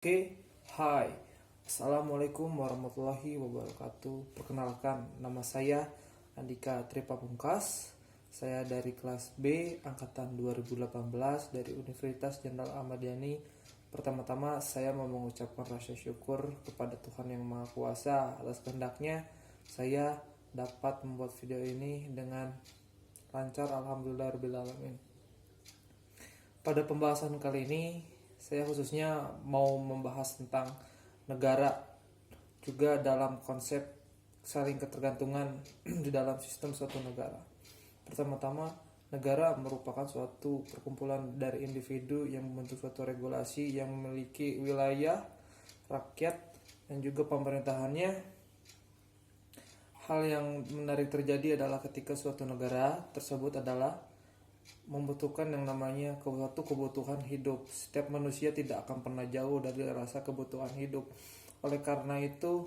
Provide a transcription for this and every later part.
Oke, hai. Assalamualaikum warahmatullahi wabarakatuh. Perkenalkan, nama saya Andika Tripapungkas. Saya dari kelas B angkatan 2018 dari Universitas Jenderal Ahmad Yani. Pertama-tama saya mau mengucapkan rasa syukur kepada Tuhan Yang Maha Kuasa atas kehendaknya saya dapat membuat video ini dengan lancar. Alhamdulillahirabbil alamin. Pada pembahasan kali ini saya khususnya mau membahas tentang negara juga dalam konsep saling ketergantungan di dalam sistem suatu negara. Pertama-tama, negara merupakan suatu perkumpulan dari individu yang membentuk suatu regulasi yang memiliki wilayah, rakyat, dan juga pemerintahannya. Hal yang menarik terjadi adalah ketika suatu negara tersebut adalah membutuhkan yang namanya suatu kebutuhan hidup. Setiap manusia tidak akan pernah jauh dari rasa kebutuhan hidup. Oleh karena itu,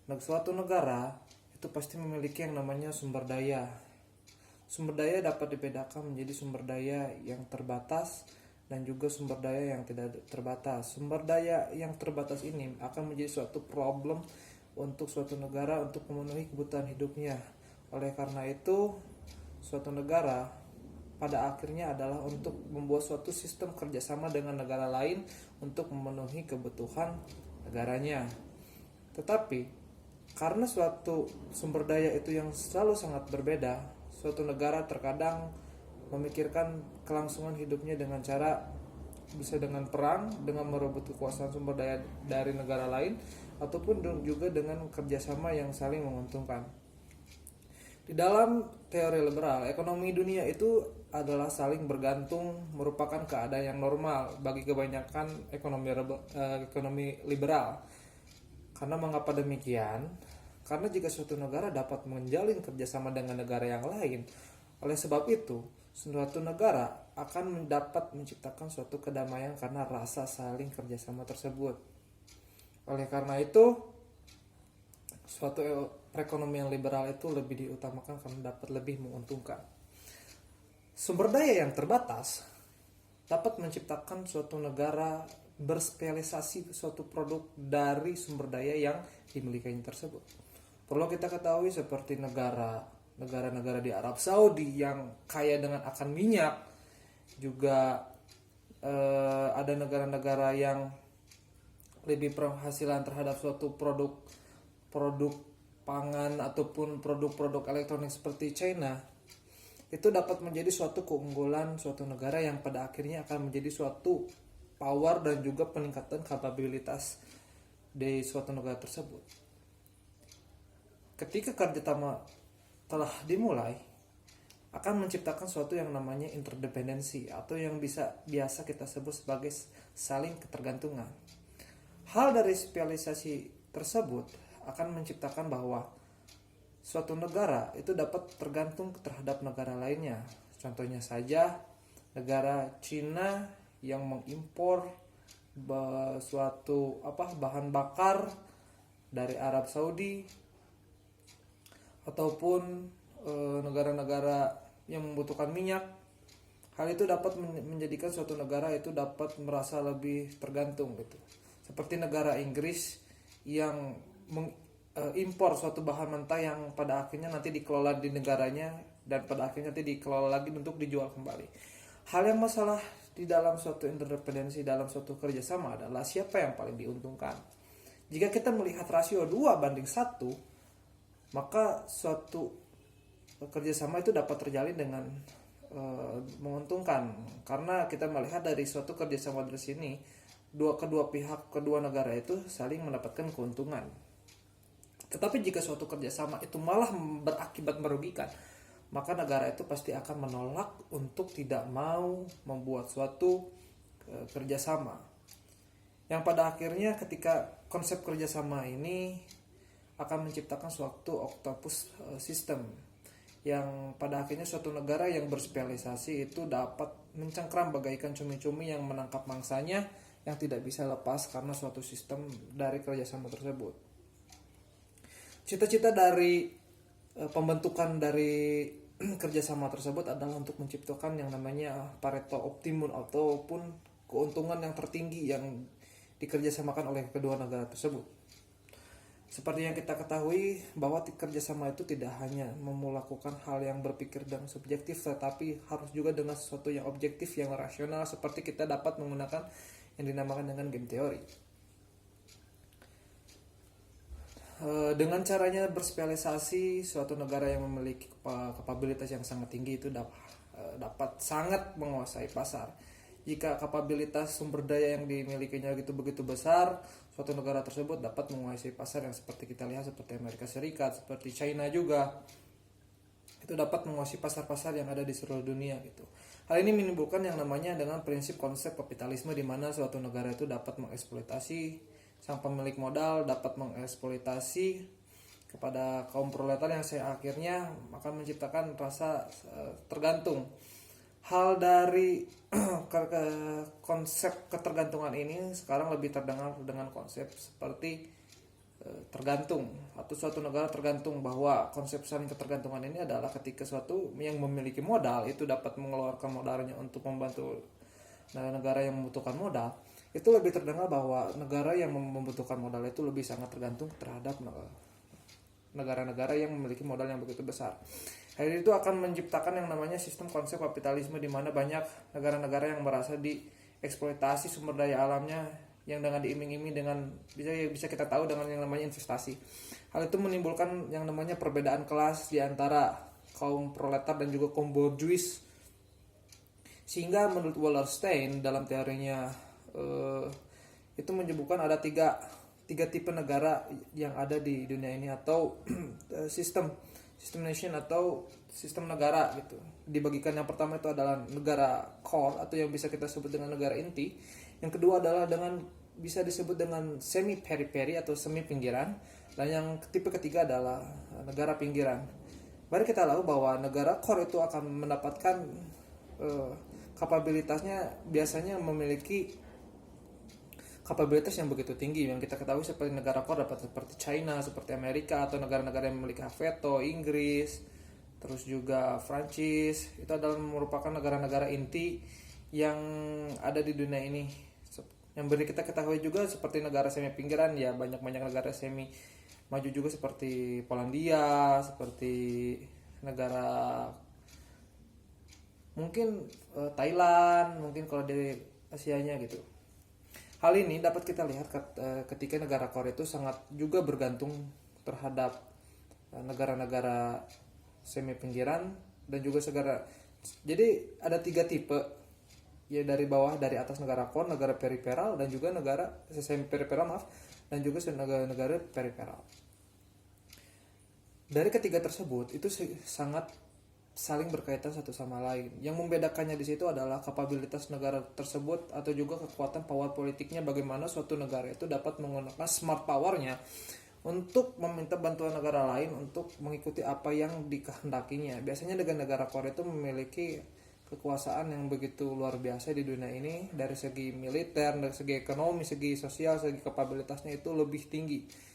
suatu negara itu pasti memiliki yang namanya sumber daya. Sumber daya dapat dibedakan menjadi sumber daya yang terbatas dan juga sumber daya yang tidak terbatas. Sumber daya yang terbatas ini akan menjadi suatu problem untuk suatu negara untuk memenuhi kebutuhan hidupnya. Oleh karena itu, suatu negara pada akhirnya adalah untuk membuat suatu sistem kerjasama dengan negara lain untuk memenuhi kebutuhan negaranya. Tetapi karena suatu sumber daya itu yang selalu sangat berbeda, suatu negara terkadang memikirkan kelangsungan hidupnya dengan cara bisa dengan perang, dengan merebut kekuasaan sumber daya dari negara lain, ataupun juga dengan kerjasama yang saling menguntungkan. Di dalam teori liberal, ekonomi dunia itu adalah saling bergantung, merupakan keadaan yang normal bagi kebanyakan ekonomi liberal. Karena mengapa demikian? Karena jika suatu negara dapat menjalin kerjasama dengan negara yang lain, oleh sebab itu, suatu negara akan dapat menciptakan suatu kedamaian karena rasa saling kerjasama tersebut. Oleh karena itu, suatu perekonomian liberal itu lebih diutamakan karena dapat lebih menguntungkan. Sumber daya yang terbatas dapat menciptakan suatu negara berspesialisasi suatu produk dari sumber daya yang dimilikinya tersebut. Perlu kita ketahui seperti negara-negara di Arab Saudi yang kaya dengan akan minyak, juga ada negara-negara yang lebih penghasilan terhadap suatu produk pangan ataupun produk-produk elektronik seperti China, itu dapat menjadi suatu keunggulan suatu negara yang pada akhirnya akan menjadi suatu power dan juga peningkatan kapabilitas di suatu negara tersebut. Ketika kerjasama telah dimulai, akan menciptakan suatu yang namanya interdependensi atau yang biasa kita sebut sebagai saling ketergantungan. Hal dari spesialisasi tersebut akan menciptakan bahwa suatu negara itu dapat tergantung terhadap negara lainnya. Contohnya saja negara Cina yang mengimpor suatu bahan bakar dari Arab Saudi, ataupun negara-negara yang membutuhkan minyak. Hal itu dapat menjadikan suatu negara itu dapat merasa lebih tergantung gitu. Seperti negara Inggris yang mengimpor suatu bahan mentah yang pada akhirnya nanti dikelola di negaranya dan pada akhirnya nanti dikelola lagi untuk dijual kembali. Hal yang masalah di dalam suatu interdependensi, dalam suatu kerjasama adalah siapa yang paling diuntungkan. Jika kita melihat rasio 2:1, maka suatu kerjasama itu dapat terjalin dengan menguntungkan, karena kita melihat dari suatu kerjasama dari sini kedua negara itu saling mendapatkan keuntungan. Tetapi jika suatu kerjasama itu malah berakibat merugikan, maka negara itu pasti akan menolak untuk tidak mau membuat suatu kerjasama. Yang pada akhirnya ketika konsep kerjasama ini akan menciptakan suatu octopus system, yang pada akhirnya suatu negara yang berspesialisasi itu dapat mencengkram bagaikan cumi-cumi yang menangkap mangsanya yang tidak bisa lepas karena suatu sistem dari kerjasama tersebut. Cita-cita dari pembentukan dari kerjasama tersebut adalah untuk menciptakan yang namanya Pareto Optimum ataupun keuntungan yang tertinggi yang dikerjasamakan oleh kedua negara tersebut. Seperti yang kita ketahui bahwa kerjasama itu tidak hanya melakukan hal yang berpikir dan subjektif, tetapi harus juga dengan sesuatu yang objektif, yang rasional, seperti kita dapat menggunakan yang dinamakan dengan game teori. Dengan caranya berspesialisasi, suatu negara yang memiliki kapabilitas yang sangat tinggi itu dapat sangat menguasai pasar. Jika kapabilitas sumber daya yang dimilikinya begitu besar, suatu negara tersebut dapat menguasai pasar yang seperti kita lihat, seperti Amerika Serikat, seperti China juga. Itu dapat menguasai pasar-pasar yang ada di seluruh dunia gitu. Hal ini menimbulkan yang namanya dengan prinsip konsep kapitalisme, di mana suatu negara itu dapat mengeksploitasi sang pemilik modal, dapat mengeksploitasi kepada kaum proletar yang akhirnya akan menciptakan rasa tergantung. Hal dari konsep ketergantungan ini sekarang lebih terdengar dengan konsep seperti tergantung, atau suatu negara tergantung, bahwa konsep saling ketergantungan ini adalah ketika suatu yang memiliki modal itu dapat mengeluarkan modalnya untuk membantu negara yang membutuhkan modal. Itu lebih terdengar bahwa negara yang membutuhkan modal itu lebih sangat tergantung terhadap negara-negara yang memiliki modal yang begitu besar. Hal itu akan menciptakan yang namanya sistem konsep kapitalisme, di mana banyak negara-negara yang merasa dieksploitasi sumber daya alamnya, yang dengan diiming-iming dengan bisa kita tahu dengan yang namanya investasi. Hal itu menimbulkan yang namanya perbedaan kelas di antara kaum proletar dan juga kaum bourgeois. Sehingga menurut Wallerstein dalam teorinya itu menyebutkan ada tiga tipe negara yang ada di dunia ini, atau sistem nation atau sistem negara gitu. Dibagikan, yang pertama itu adalah negara core atau yang bisa kita sebut dengan negara inti. Yang kedua adalah dengan bisa disebut dengan semi periphery atau semi pinggiran, dan yang tipe ketiga adalah negara pinggiran. Mari kita tahu bahwa negara core itu akan mendapatkan kapabilitasnya biasanya memiliki kapabilitas yang begitu tinggi. Yang kita ketahui seperti negara core dapat seperti China, seperti Amerika, atau negara-negara yang memiliki hak veto, Inggris, terus juga Prancis. Itu adalah merupakan negara-negara inti yang ada di dunia ini. Yang beri kita ketahui juga seperti negara semi pinggiran, ya banyak negara semi maju juga seperti Polandia, seperti negara mungkin Thailand, mungkin kalau di Asianya gitu. Hal ini dapat kita lihat ketika negara core itu sangat juga bergantung terhadap negara-negara semi pinggiran dan juga segala. Jadi ada tiga tipe, ya dari bawah, dari atas negara core, negara periferal, dan juga negara semi periferal dan juga negara periferal. Dari ketiga tersebut itu sangat saling berkaitan satu sama lain. Yang membedakannya di situ adalah kapabilitas negara tersebut atau juga kekuatan power politiknya, bagaimana suatu negara itu dapat menggunakan smart powernya untuk meminta bantuan negara lain untuk mengikuti apa yang dikehendakinya. Biasanya negara core itu memiliki kekuasaan yang begitu luar biasa di dunia ini, dari segi militer, dari segi ekonomi, segi sosial, segi kapabilitasnya itu lebih tinggi.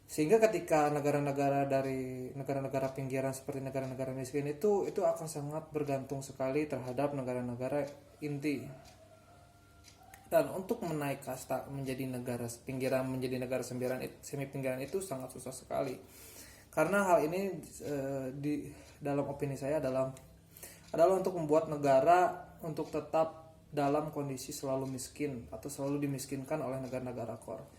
Sehingga ketika negara-negara dari negara-negara pinggiran seperti negara-negara miskin itu akan sangat bergantung sekali terhadap negara-negara inti. Dan untuk menaik kasta menjadi negara pinggiran, menjadi negara semi pinggiran itu sangat susah sekali. Karena hal ini dalam opini saya adalah untuk membuat negara untuk tetap dalam kondisi selalu miskin atau selalu dimiskinkan oleh negara-negara core.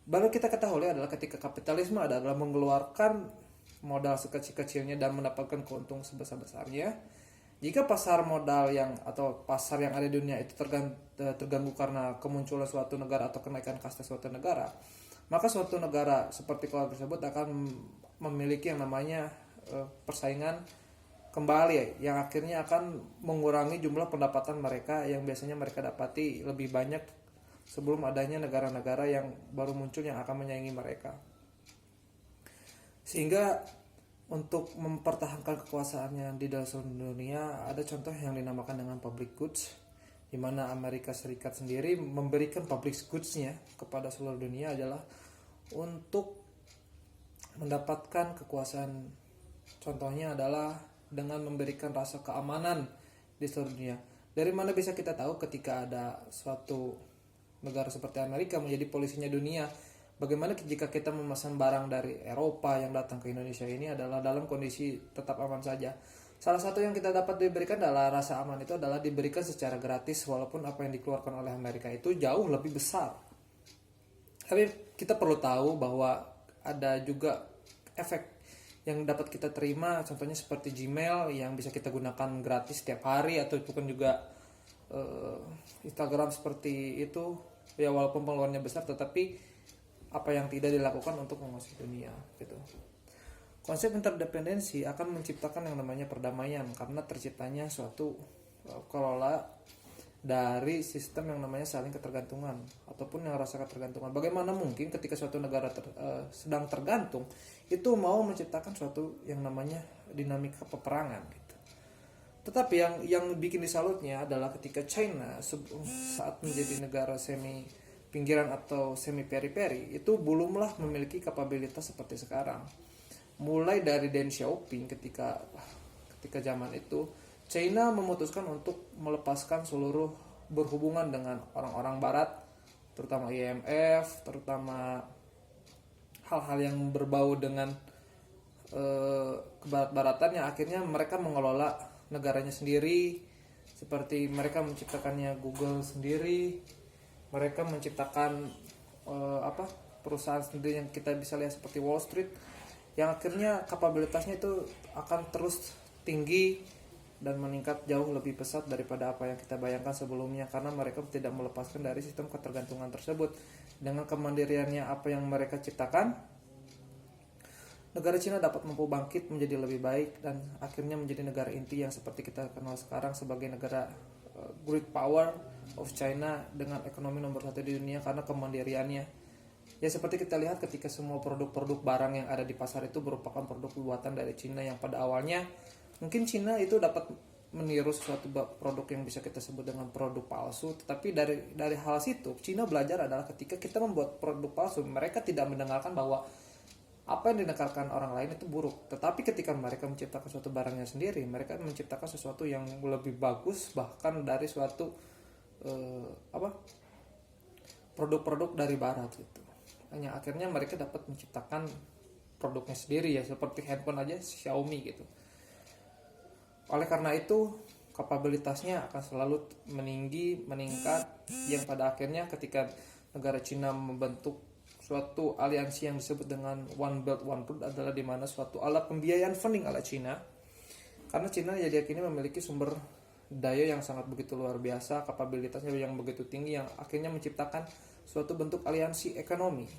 Baru kita ketahui adalah ketika kapitalisme adalah mengeluarkan modal sekecil-kecilnya dan mendapatkan keuntungan sebesar-besarnya. Jika pasar modal atau pasar yang ada di dunia itu terganggu karena kemunculan suatu negara atau kenaikan kasta suatu negara, maka suatu negara seperti core tersebut akan memiliki yang namanya persaingan kembali, yang akhirnya akan mengurangi jumlah pendapatan mereka yang biasanya mereka dapati lebih banyak sebelum adanya negara-negara yang baru muncul yang akan menyaingi mereka. Sehingga untuk mempertahankan kekuasaannya di dalam seluruh dunia, ada contoh yang dinamakan dengan public goods, di mana Amerika Serikat sendiri memberikan public goods-nya kepada seluruh dunia adalah untuk mendapatkan kekuasaan. Contohnya adalah dengan memberikan rasa keamanan di seluruh dunia. Dari mana bisa kita tahu ketika ada suatu negara seperti Amerika menjadi polisinya dunia. Bagaimana jika kita memesan barang dari Eropa yang datang ke Indonesia ini adalah dalam kondisi tetap aman saja. Salah satu yang kita dapat diberikan adalah rasa aman itu adalah diberikan secara gratis, walaupun apa yang dikeluarkan oleh Amerika itu jauh lebih besar. Tapi kita perlu tahu bahwa ada juga efek yang dapat kita terima, contohnya seperti Gmail yang bisa kita gunakan gratis setiap hari, atau bukan juga Instagram seperti itu ya, walaupun pengeluarannya besar tetapi apa yang tidak dilakukan untuk menguasai dunia gitu. Konsep interdependensi akan menciptakan yang namanya perdamaian karena terciptanya suatu kelola dari sistem yang namanya saling ketergantungan ataupun yang rasa ketergantungan. Bagaimana mungkin ketika suatu negara sedang tergantung itu mau menciptakan suatu yang namanya dinamika peperangan gitu. Tetapi yang bikin disalutnya adalah ketika China saat menjadi negara semi pinggiran atau semi periperi itu belumlah memiliki kapabilitas seperti sekarang. Mulai dari Deng Xiaoping ketika zaman itu China memutuskan untuk melepaskan seluruh berhubungan dengan orang-orang barat, terutama IMF, terutama hal-hal yang berbau dengan kebarat-baratan yang akhirnya mereka mengelola negaranya sendiri, seperti mereka menciptakannya Google sendiri, mereka menciptakan perusahaan sendiri yang kita bisa lihat seperti Wall Street, yang akhirnya kapabilitasnya itu akan terus tinggi dan meningkat jauh lebih pesat daripada apa yang kita bayangkan sebelumnya, karena mereka tidak melepaskan dari sistem ketergantungan tersebut. Dengan kemandiriannya apa yang mereka ciptakan, negara Cina dapat mampu bangkit menjadi lebih baik dan akhirnya menjadi negara inti yang seperti kita kenal sekarang sebagai negara great power of China dengan ekonomi nomor 1 di dunia karena kemandiriannya. Ya seperti kita lihat ketika semua produk-produk barang yang ada di pasar itu merupakan produk buatan dari Cina, yang pada awalnya mungkin Cina itu dapat meniru suatu produk yang bisa kita sebut dengan produk palsu, tetapi dari hal situ Cina belajar adalah ketika kita membuat produk palsu, mereka tidak mendengarkan bahwa apa yang dinegarkan orang lain itu buruk, tetapi ketika mereka menciptakan suatu barangnya sendiri, mereka menciptakan sesuatu yang lebih bagus bahkan dari suatu produk-produk dari barat gitu. Hanya akhirnya mereka dapat menciptakan produknya sendiri ya, seperti handphone aja Xiaomi gitu. Oleh karena itu kapabilitasnya akan selalu meningkat, yang pada akhirnya ketika negara Cina membentuk suatu aliansi yang disebut dengan One Belt One Road adalah di mana suatu alat pembiayaan funding ala Cina, karena Cina ya diyakini memiliki sumber daya yang sangat begitu luar biasa, kapabilitasnya yang begitu tinggi, yang akhirnya menciptakan suatu bentuk aliansi ekonomi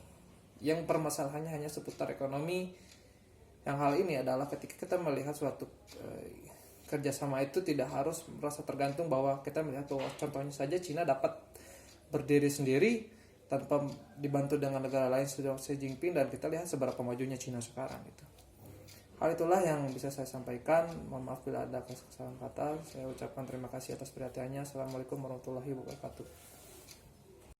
yang permasalahannya hanya seputar ekonomi. Yang hal ini adalah ketika kita melihat suatu kerjasama itu tidak harus merasa tergantung, bahwa kita melihat bahwa contohnya saja Cina dapat berdiri sendiri tanpa dibantu dengan negara lain seperti Xi Jinping, dan kita lihat seberapa majunya Cina sekarang gitu. Hal itulah yang bisa saya sampaikan. Mohon maaf bila ada kesalahan kata. Saya ucapkan terima kasih atas perhatiannya. Assalamualaikum warahmatullahi wabarakatuh.